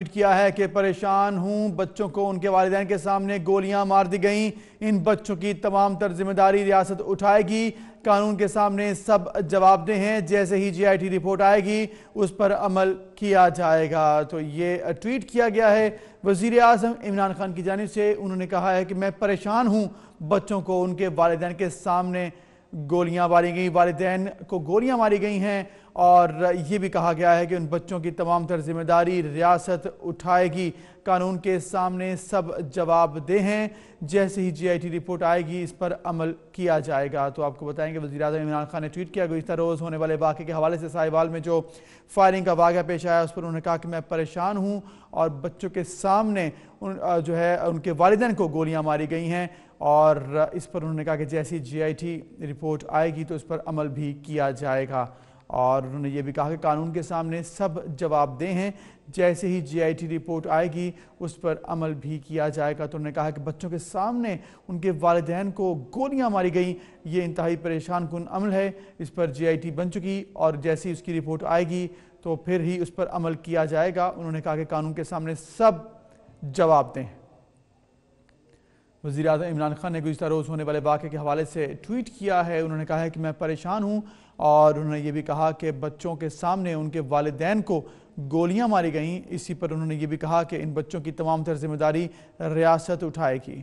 Tweet کیا ہے کہ پریشان ہوں، بچوں کو ان کے والدین کے سامنے گولیاں مار دی گئیں، ان بچوں کی تمام تر ذمہ داری ریاست اٹھائے گی، قانون کے سامنے سب جواب دہ ہیں، جیسے ہی جی آئی ٹی رپورٹ آئے گی اس پر عمل کیا جائے گا۔ تو یہ ٹویٹ کیا گیا ہے وزیر اعظم عمران خان کی جانب سے۔ انہوں نے کہا ہے کہ میں پریشان ہوں، بچوں کو ان کے والدین کے سامنے گولیاں ماری گئیں، والدین کو گولیاں ماری گئی ہیں، اور یہ بھی کہا گیا ہے کہ ان بچوں کی تمام تر ذمہ داری ریاست اٹھائے گی، قانون کے سامنے سب جواب دہ ہیں، جیسے ہی جی آئی ٹی رپورٹ آئے گی اس پر عمل کیا جائے گا۔ تو آپ کو بتائیں کہ وزیر اعظم عمران خان نے ٹویٹ کیا گزشتہ روز ہونے والے واقعے کے حوالے سے ساہیوال میں جو فائرنگ کا واقعہ پیش آیا اس پر انہوں نے کہا کہ میں پریشان ہوں اور بچوں کے سامنے ان کے والدین کو گولیاں ماری گئی ہیں، اور اس پر انہوں نے کہا کہ جیسی جی آئی ٹی رپورٹ آئے گی تو اس پر عمل بھی کیا جائے گا، اور انہوں نے یہ بھی کہا کہ قانون کے سامنے سب جواب دہ ہیں، جیسے ہی جی آئی ٹی رپورٹ آئے گی اس پر عمل بھی کیا جائے گا۔ تو انہوں نے کہا کہ بچوں کے سامنے ان کے والدین کو گولیاں ماری گئیں، یہ انتہائی پریشان کن عمل ہے، اس پر جی آئی ٹی بن چکی اور جیسی اس کی رپورٹ آئے گی تو پھر ہی اس پر عمل کیا جائے گا۔ انہوں نے کہا کہ قانون کے سامنے سب جواب دیں۔ وزیر اعظم عمران خان نے گزشتہ روز ہونے والے واقعے کے حوالے سے ٹویٹ کیا ہے۔ انہوں نے کہا ہے کہ میں پریشان ہوں، اور انہوں نے یہ بھی کہا کہ بچوں کے سامنے ان کے والدین کو گولیاں ماری گئیں، اسی پر انہوں نے یہ بھی کہا کہ ان بچوں کی تمام تر ذمہ داری ریاست اٹھائے گی۔